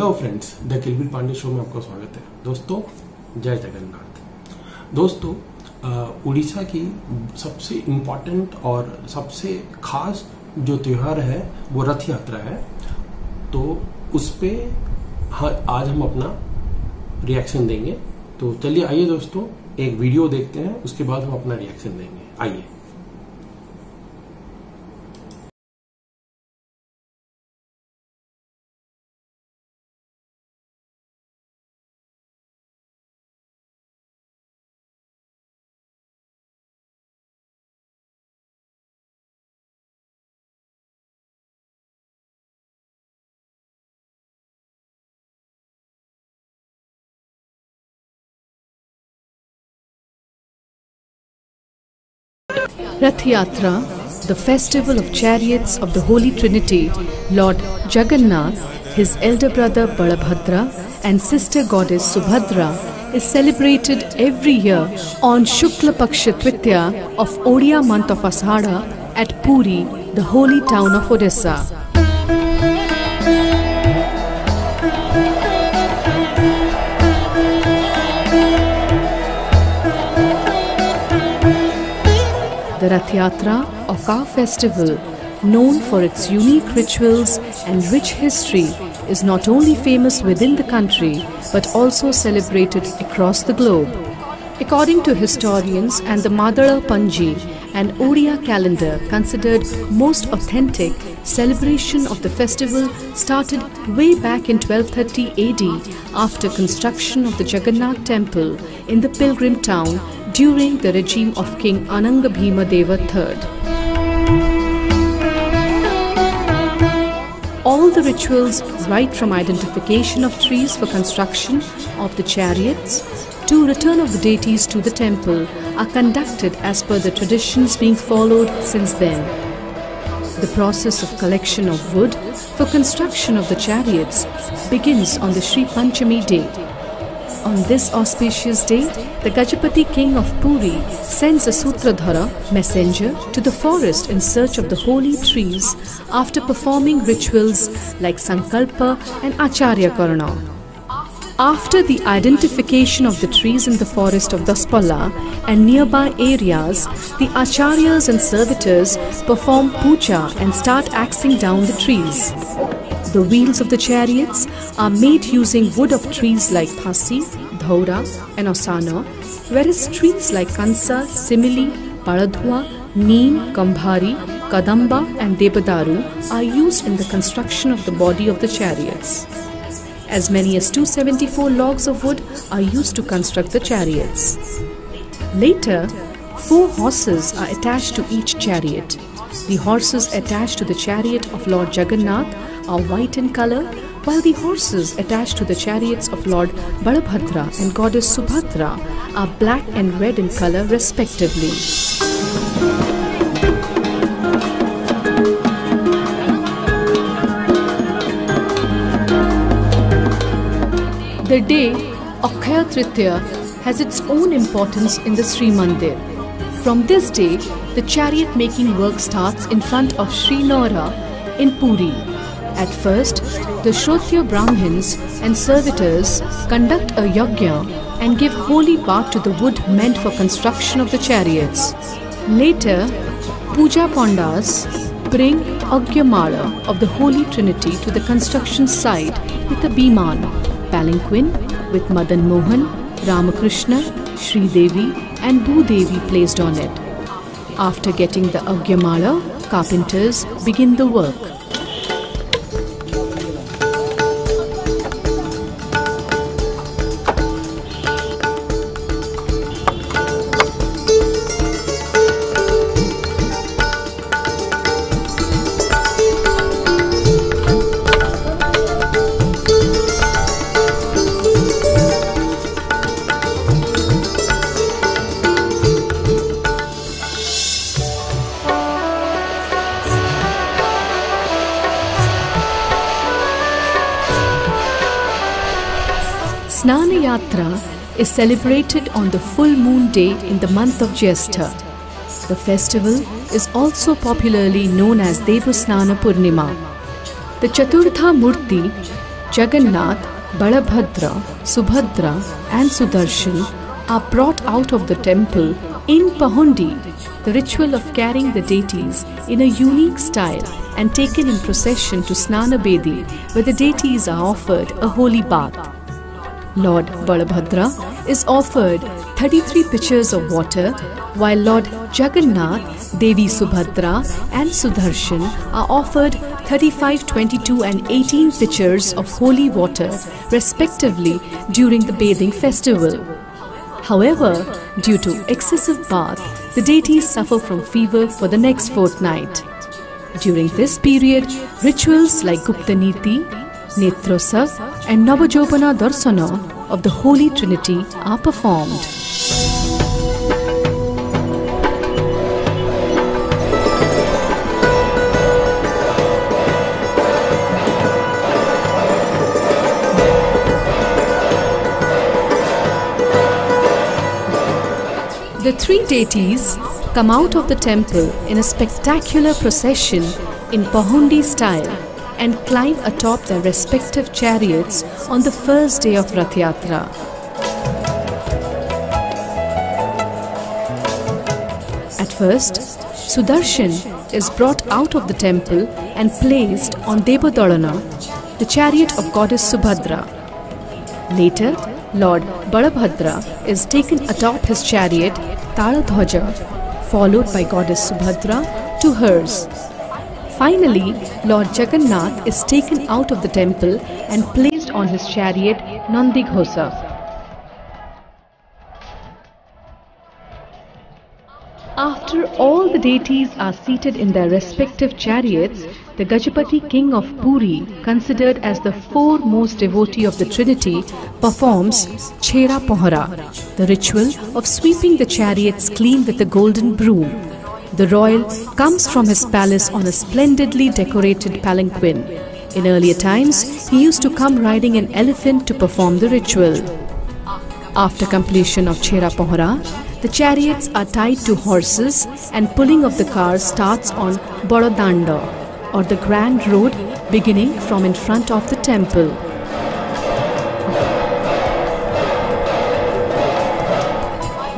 Hello friends, the Kilbil Pandey show में आपका स्वागत है। दोस्तों, जय जगन्नाथ। दोस्तों, उड़ीसा की सबसे इम्पोर्टेंट और सबसे खास जो त्योहार है वो रथ यात्रा है। तो उस पे आज हम अपना रिएक्शन देंगे। तो चलिए आइए दोस्तों, एक वीडियो देखते हैं, उसके बाद हम अपना रिएक्शन देंगे। आइए। Rath Yatra, the festival of chariots of the Holy Trinity, Lord Jagannath, his elder brother Balabhadra and sister goddess Subhadra, is celebrated every year on Shukla Paksha Twitya of Odia month of Ashadha at Puri, the holy town of Odisha. The Rath Yatra, or car festival, known for its unique rituals and rich history, is not only famous within the country but also celebrated across the globe. According to historians and the Madara Panji, an Odia calendar considered most authentic, celebration of the festival started way back in 1230 AD after construction of the Jagannath temple in the pilgrim town during the regime of King Ananga Deva III. All the rituals, right from identification of trees for construction of the chariots to return of the deities to the temple, are conducted as per the traditions being followed since then. The process of collection of wood for construction of the chariots begins on the Sri Panchami day. On this auspicious day, the Gajapati king of Puri sends a Sutradhara messenger to the forest in search of the holy trees after performing rituals like Sankalpa and Acharya Karana. After the identification of the trees in the forest of Daspala and nearby areas, the Acharyas and servitors perform puja and start axing down the trees. The wheels of the chariots are made using wood of trees like Phasi, Dhaura and Osana, whereas trees like Kansa, Simili, Paradhua, Neem, Kambhari, Kadamba and Debadaru are used in the construction of the body of the chariots. As many as 274 logs of wood are used to construct the chariots. Later, 4 horses are attached to each chariot. The horses attached to the chariot of Lord Jagannath are white in color, while the horses attached to the chariots of Lord Balabhadra and goddess Subhadra are black and red in color respectively. The day Akshaya Tritiya has its own importance in the Sri Mandir. From this day, the chariot making work starts in front of Sri Nora in Puri. At first, the Shrotya Brahmins and servitors conduct a yajna and give holy bath to the wood meant for construction of the chariots. Later, Puja Pandas bring Agyamala of the Holy Trinity to the construction site with a Biman, palanquin with Madan Mohan, Ramakrishna, Sri Devi and Bhudevi placed on it. After getting the Agyamala, carpenters begin the work. Snana Yatra is celebrated on the full moon day in the month of Jyestha. The festival is also popularly known as Devasnana Purnima. The Chaturtha Murti Jagannath, Balabhadra, Subhadra and Sudarshan are brought out of the temple in Pahundi, the ritual of carrying the deities in a unique style, and taken in procession to Snana Bedi, where the deities are offered a holy bath. Lord Balabhadra is offered 33 pitchers of water, while Lord Jagannath, Devi Subhadra and Sudarshan are offered 35, 22 and 18 pitchers of holy water respectively during the bathing festival. However, due to excessive bath, the deities suffer from fever for the next fortnight. During this period, rituals like Gupta Niti, Netrosav and Navajopana Darsana of the Holy Trinity are performed. The three deities come out of the temple in a spectacular procession in Pahundi style and climb atop their respective chariots on the first day of Rath Yatra. At first, Sudarshan is brought out of the temple and placed on Debadalana, the chariot of goddess Subhadra. Later, Lord Balabhadra is taken atop his chariot Taladhwaja, followed by goddess Subhadra to hers. Finally, Lord Jagannath is taken out of the temple and placed on his chariot Nandighosa. After all the deities are seated in their respective chariots, the Gajapati king of Puri, considered as the foremost devotee of the Trinity, performs Chhera Pohara, the ritual of sweeping the chariots clean with a golden broom. The royal comes from his palace on a splendidly decorated palanquin. In earlier times, he used to come riding an elephant to perform the ritual. After completion of Chhera Pohara, the chariots are tied to horses and pulling of the car starts on Bododanda, or the grand road beginning from in front of the temple.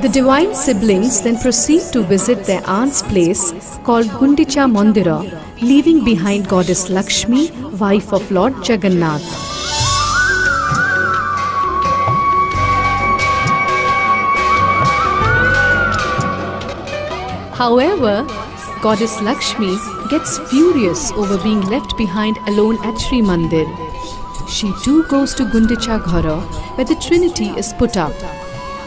The divine siblings then proceed to visit their aunt's place called Gundicha Mandira, leaving behind goddess Lakshmi, wife of Lord Jagannath. However, goddess Lakshmi gets furious over being left behind alone at Sri Mandir. She too goes to Gundicha Ghara, where the Trinity is put up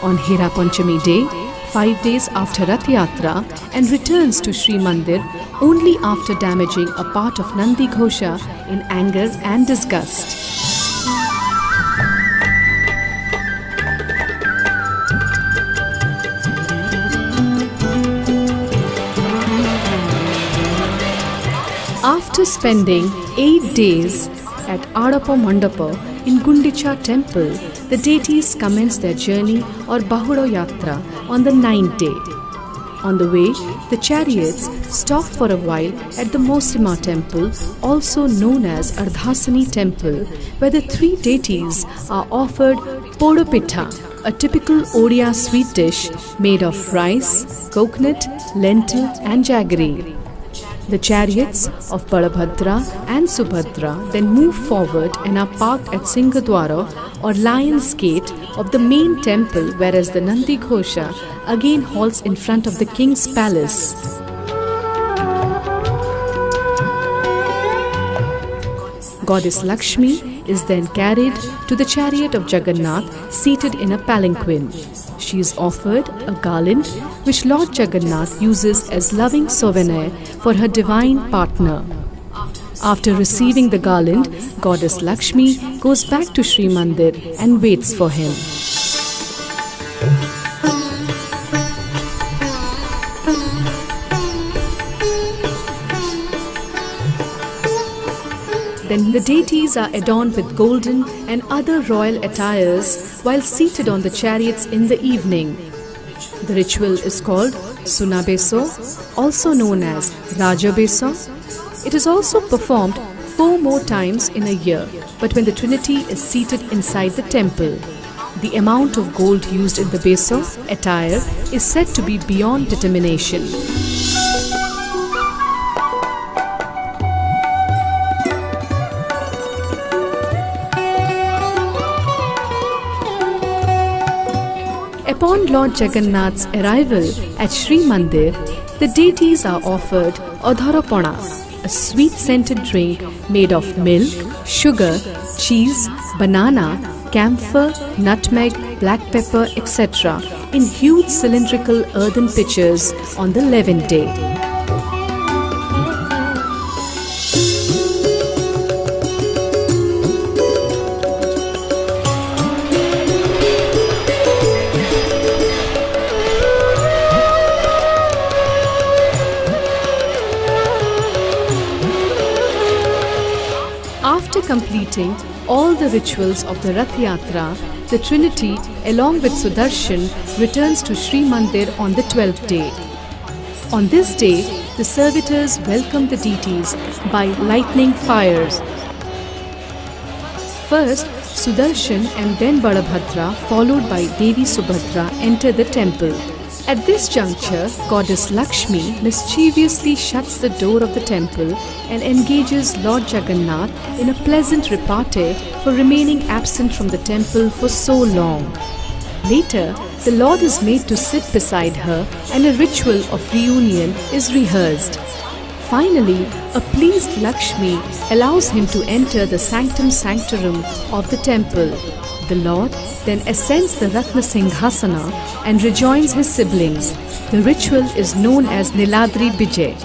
on Hera Panchami day, 5 days after Rath Yatra, and returns to Sri Mandir only after damaging a part of Nandi Ghosha in anger and disgust. After spending 8 days at Adapa Mandapa in Gundicha temple, the deities commence their journey or Bahura Yatra on the 9th day. On the way, the chariots stop for a while at the Mosima temple, also known as Ardhasani temple, where the three deities are offered Podopitha, a typical Odia sweet dish made of rice, coconut, lentil and jaggery. The chariots of Balabhadra and Subhadra then move forward and are parked at Singadwara or Lion's Gate of the main temple, whereas the Nandi Ghosha again halts in front of the king's palace. Goddess Lakshmi is then carried to the chariot of Jagannath seated in a palanquin. She is offered a garland which Lord Jagannath uses as loving souvenir for her divine partner. After receiving the garland, Goddess Lakshmi goes back to Sri Mandir and waits for him. Then the deities are adorned with golden and other royal attires while seated on the chariots in the evening. The ritual is called Sunabeso, also known as Rajabeso. It is also performed 4 more times in a year, but when the Trinity is seated inside the temple. The amount of gold used in the base of attire is said to be beyond determination. Upon Lord Jagannath's arrival at Sri Mandir, the deities are offered Adharapana, a sweet-scented drink made of milk, sugar, cheese, banana, camphor, nutmeg, black pepper, etc. in huge cylindrical earthen pitchers on the 11th day. After completing all the rituals of the Rath Yatra, the Trinity, along with Sudarshan, returns to Sri Mandir on the 12th day. On this day, the servitors welcome the deities by lighting fires. First, Sudarshan and then Balabhadra, followed by Devi Subhadra, enter the temple. At this juncture, Goddess Lakshmi mischievously shuts the door of the temple and engages Lord Jagannath in a pleasant repartee for remaining absent from the temple for so long. Later, the Lord is made to sit beside her and a ritual of reunion is rehearsed. Finally, a pleased Lakshmi allows him to enter the sanctum sanctorum of the temple. The Lord then ascends the Ratna Singhasana and rejoins his siblings. The ritual is known as Niladri Bijay.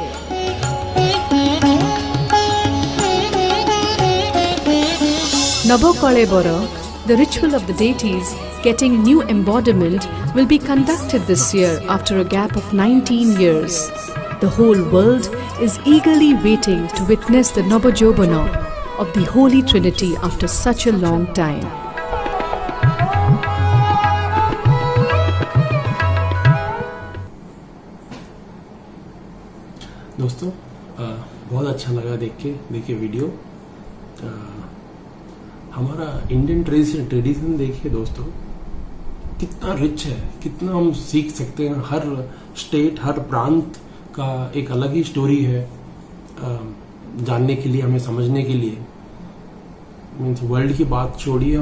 Nabokalebora, the ritual of the deities getting new embodiment, will be conducted this year after a gap of 19 years. The whole world is eagerly waiting to witness the Nabajobana of the Holy Trinity after such a long time. दोस्तों बहुत अच्छा लगा देख के देखिए video. हमारा Indian tradition देखिए दोस्तों, कितना रिच है, कितना हम सीख सकते हैं। हर स्टेट, हर प्रांत का एक अलग ही स्टोरी है जानने के लिए, हमें समझने के लिए। मीन्स वर्ल्ड की बात छोड़िए,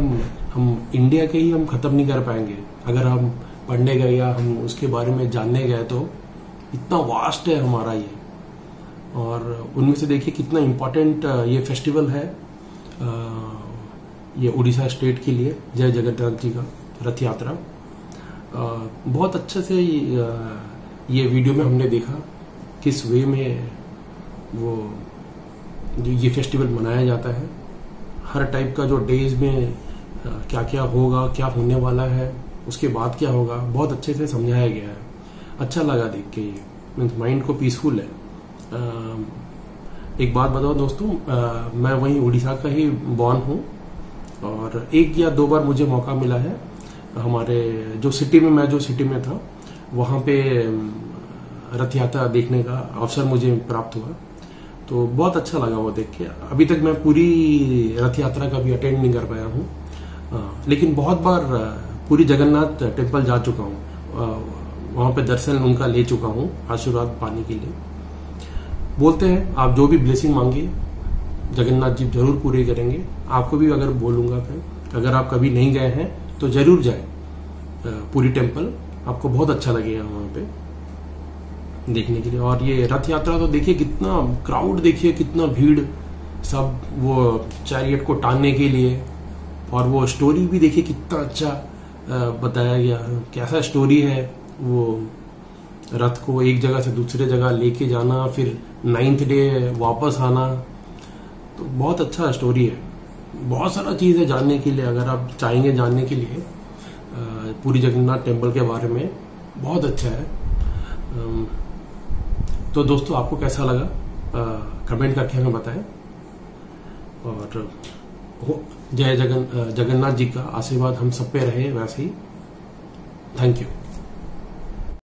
हम इंडिया के ही हम खत्म नहीं कर पाएंगे अगर हम पढ़ने गए या हम उसके बारे में जानने गए। तो इतना वास्ट है हमारा ये। और उनमें से देखिए कितना इम्पोर्टेंट ये फेस्टिवल है ये उड़ीसा स्टेट के लिए, जय जगन्नाथ जी का रथ यात्रा। बहुत अच्छे से ये वीडियो में हमने देखा किस वे में वो जो ये फेस्टिवल मनाया जाता है। हर टाइप का जो डेज में क्या क्या होगा, क्या होने वाला है, उसके बाद क्या होगा, बहुत अच्छे से समझाया गया है। अच्छा लगा देख के, ये मीन्स माइंड को पीसफुल है। एक बात बताओ दोस्तों, मैं वहीं उड़ीसा का ही बॉर्न हूँ और 1 या 2 बार मुझे मौका मिला है हमारे जो सिटी में था वहाँ पे रथ यात्रा देखने का अवसर मुझे प्राप्त हुआ। तो बहुत अच्छा लगा वो देख के। अभी तक मैं पूरी रथ यात्रा का भी अटेंड नहीं कर पाया हूँ, लेकिन बहुत बार पूरी जगन्नाथ टेम्पल जा चुका हूँ, वहाँ पे दर्शन उनका ले चुका हूँ आशीर्वाद पाने के लिए। बोलते हैं आप जो भी ब्लेसिंग मांगिए जगन्नाथ जी जरूर पूरे करेंगे। आपको भी अगर बोलूंगा मैं, अगर आप कभी नहीं गए हैं तो जरूर जाए पूरी टेम्पल, आपको बहुत अच्छा लगेगा वहां पे देखने के लिए। और ये रथ यात्रा तो देखिए कितना क्राउड, देखिए कितना भीड़, सब वो चैरियट को टानने के लिए। और वो स्टोरी भी देखिए कितना अच्छा बताया गया, कैसा स्टोरी है। वो रथ को एक जगह से दूसरे जगह लेके जाना, फिर 9th डे वापस आना, तो बहुत अच्छा स्टोरी है। बहुत सारा चीज है जानने के लिए, अगर आप चाहेंगे जानने के लिए पूरी जगन्नाथ टेम्पल के बारे में, बहुत अच्छा है। तो दोस्तों आपको कैसा लगा कमेंट करके हमें बताएं। और जय जगन्नाथ जी का आशीर्वाद हम सब पे रहे वैसे ही। Thank you.